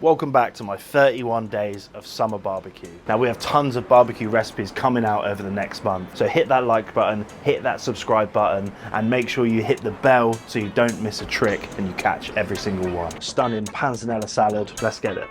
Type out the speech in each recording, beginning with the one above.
Welcome back to my 31 days of summer barbecue. Now we have tons of barbecue recipes coming out over the next month. So hit that like button, hit that subscribe button, and make sure you hit the bell so you don't miss a trick and you catch every single one. Stunning panzanella salad, let's get it.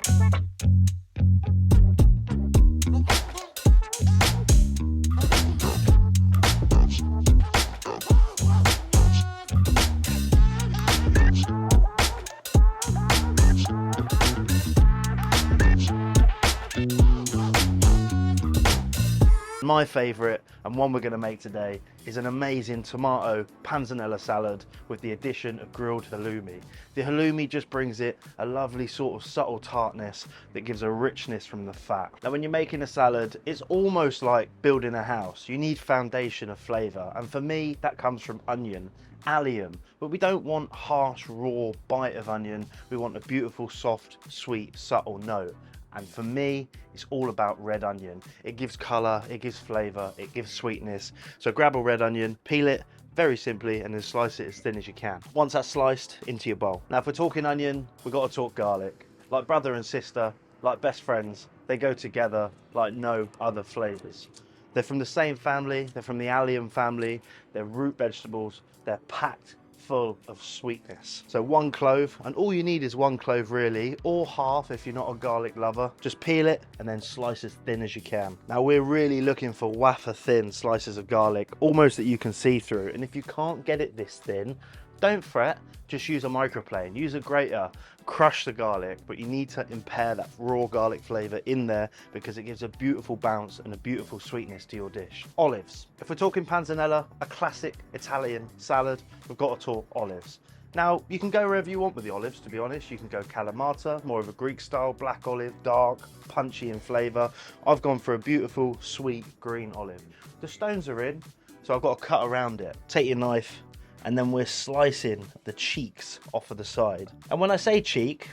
My favourite, and one we're going to make today, is an amazing tomato panzanella salad with the addition of grilled halloumi. The halloumi just brings it a lovely sort of subtle tartness that gives a richness from the fat. Now when you're making a salad, it's almost like building a house. You need foundation of flavour, and for me that comes from onion, allium, but we don't want harsh raw bite of onion. We want a beautiful soft sweet subtle note. And for me, it's all about red onion. It gives colour, it gives flavour, it gives sweetness. So grab a red onion, peel it very simply, and then slice it as thin as you can. Once that's sliced, into your bowl. Now if we're talking onion, we've got to talk garlic. Like brother and sister, like best friends, they go together like no other flavours. They're from the same family, they're from the allium family, they're root vegetables, they're packed full of sweetness. So one clove, and all you need is one clove really, or half if you're not a garlic lover. Just peel it and then slice as thin as you can. Now we're really looking for wafer thin slices of garlic, almost that you can see through. And if you can't get it this thin, don't fret, just use a microplane, use a grater, crush the garlic, but you need to impair that raw garlic flavour in there because it gives a beautiful bounce and a beautiful sweetness to your dish. Olives. If we're talking panzanella, a classic Italian salad, we've got to talk olives. Now, you can go wherever you want with the olives, to be honest. You can go Kalamata, more of a Greek style, black olive, dark, punchy in flavour. I've gone for a beautiful, sweet, green olive. The stones are in, so I've got to cut around it. Take your knife, and then we're slicing the cheeks off of the side. And when I say cheek,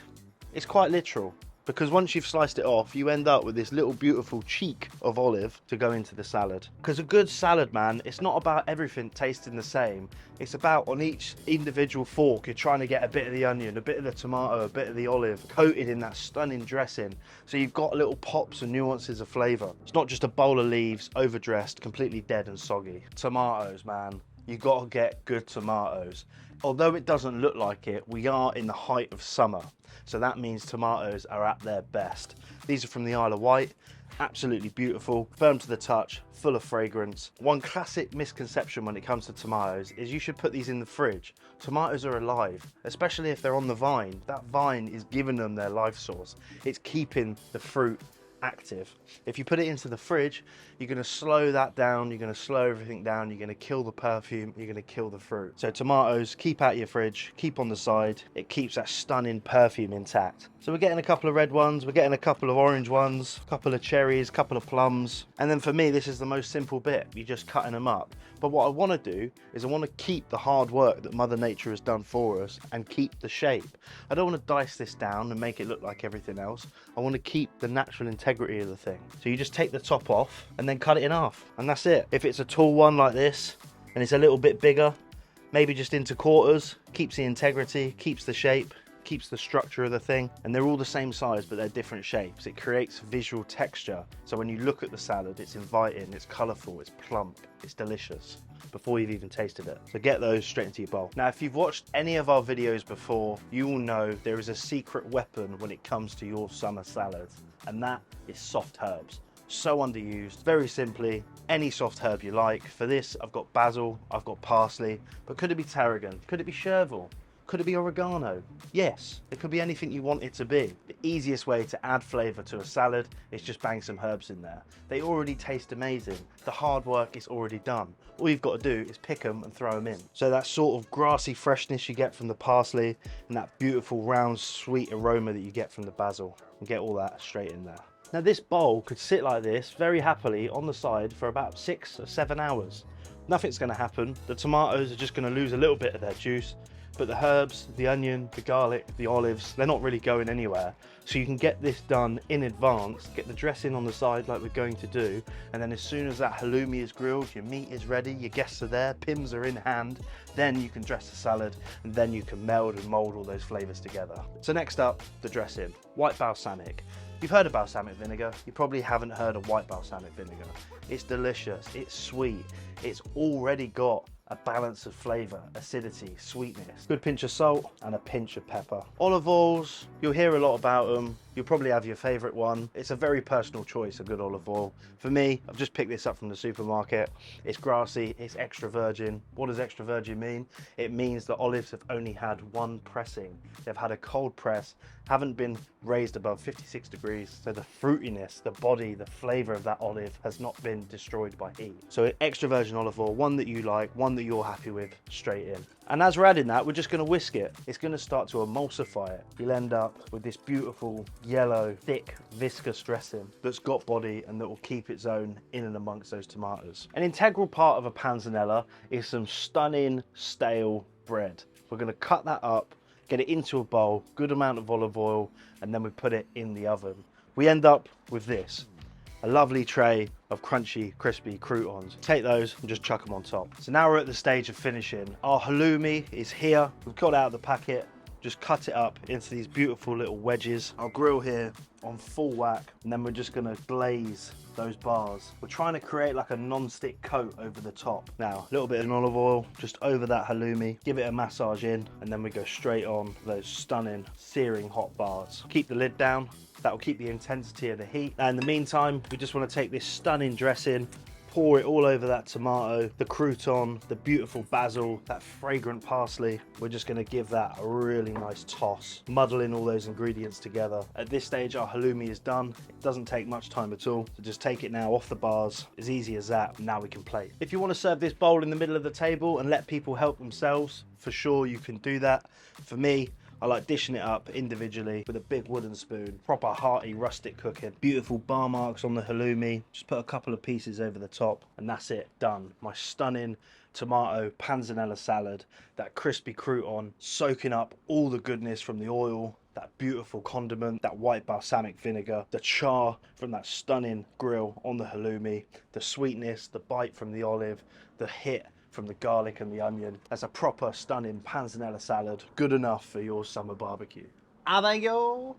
it's quite literal, because once you've sliced it off, you end up with this little beautiful cheek of olive to go into the salad. Because a good salad, man, it's not about everything tasting the same. It's about on each individual fork, you're trying to get a bit of the onion, a bit of the tomato, a bit of the olive, coated in that stunning dressing. So you've got little pops and nuances of flavour. It's not just a bowl of leaves, overdressed, completely dead and soggy. Tomatoes, man. You got to get good tomatoes. Although it doesn't look like it, we are in the height of summer. So that means tomatoes are at their best. These are from the Isle of Wight. Absolutely beautiful, firm to the touch, full of fragrance. One classic misconception when it comes to tomatoes is you should put these in the fridge. Tomatoes are alive, especially if they're on the vine. That vine is giving them their life source. It's keeping the fruit active. If you put it into the fridge, you're going to slow that down, you're going to slow everything down, you're going to kill the perfume, you're going to kill the fruit. So tomatoes, keep out your fridge, keep on the side. It keeps that stunning perfume intact. So we're getting a couple of red ones, we're getting a couple of orange ones, a couple of cherries, a couple of plums. And then for me, this is the most simple bit. You're just cutting them up. But what I want to do is I want to keep the hard work that Mother Nature has done for us and keep the shape. I don't want to dice this down and make it look like everything else. I want to keep the natural integrity of the thing. So you just take the top off and then cut it in half, and that's it. If it's a tall one like this and it's a little bit bigger, maybe just into quarters, keeps the integrity, keeps the shape, keeps the structure of the thing. And they're all the same size, but they're different shapes. It creates visual texture. So when you look at the salad, it's inviting, it's colourful, it's plump, it's delicious before you've even tasted it. So get those straight into your bowl. Now, if you've watched any of our videos before, you will know there is a secret weapon when it comes to your summer salads, and that is soft herbs. So underused. Very simply, any soft herb you like. For this, I've got basil, I've got parsley, but could it be tarragon? Could it be chervil? Could it be oregano? Yes, it could be anything you want it to be. The easiest way to add flavour to a salad is just bang some herbs in there. They already taste amazing. The hard work is already done. All you've got to do is pick them and throw them in. So that sort of grassy freshness you get from the parsley and that beautiful round sweet aroma that you get from the basil, and get all that straight in there. Now this bowl could sit like this very happily on the side for about 6 or 7 hours. Nothing's going to happen. The tomatoes are just going to lose a little bit of their juice. But the herbs, the onion, the garlic, the olives, they're not really going anywhere. So you can get this done in advance, get the dressing on the side like we're going to do, and then as soon as that halloumi is grilled, your meat is ready, your guests are there, pims are in hand, then you can dress the salad, and then you can meld and mold all those flavors together. So next up, the dressing. White balsamic. You've heard of balsamic vinegar, you probably haven't heard of white balsamic vinegar. It's delicious, it's sweet, it's already got a balance of flavour, acidity, sweetness. Good pinch of salt and a pinch of pepper. Olive oils, you'll hear a lot about them. You'll probably have your favourite one. It's a very personal choice, a good olive oil. For me, I've just picked this up from the supermarket. It's grassy, it's extra virgin. What does extra virgin mean? It means that olives have only had one pressing. They've had a cold press, haven't been raised above 56 degrees, so the fruitiness, the body, the flavour of that olive has not been destroyed by heat. So extra virgin olive oil, one that you like, one that you're happy with, straight in. And as we're adding that, we're just going to whisk it. It's going to start to emulsify it. You'll end up with this beautiful, yellow, thick, viscous dressing that's got body and that will keep its own in and amongst those tomatoes. An integral part of a panzanella is some stunning, stale bread. We're going to cut that up, get it into a bowl, good amount of olive oil, and then we put it in the oven. We end up with this. A lovely tray of crunchy, crispy croutons. Take those and just chuck them on top. So now we're at the stage of finishing. Our halloumi is here. We've got it out of the packet. Just cut it up into these beautiful little wedges. I'll grill here on full whack, and then we're just gonna glaze those bars. We're trying to create like a non-stick coat over the top. Now, a little bit of olive oil just over that halloumi, give it a massage in, and then we go straight on those stunning, searing hot bars. Keep the lid down. That will keep the intensity of the heat. Now, in the meantime, we just want to take this stunning dressing, pour it all over that tomato, the crouton, the beautiful basil, that fragrant parsley. We're just going to give that a really nice toss, muddling all those ingredients together. At this stage, our halloumi is done. It doesn't take much time at all. So just take it now off the bars, as easy as that. Now we can plate. If you want to serve this bowl in the middle of the table and let people help themselves, for sure you can do that. For me, I like dishing it up individually with a big wooden spoon. Proper hearty rustic cooking. Beautiful bar marks on the halloumi. Just put a couple of pieces over the top and that's it, done. My stunning tomato panzanella salad. That crispy crouton soaking up all the goodness from the oil, that beautiful condiment, that white balsamic vinegar, the char from that stunning grill on the halloumi, the sweetness, the bite from the olive, the hit from the garlic and the onion. That's a proper stunning panzanella salad, good enough for your summer barbecue. Ah, there you go.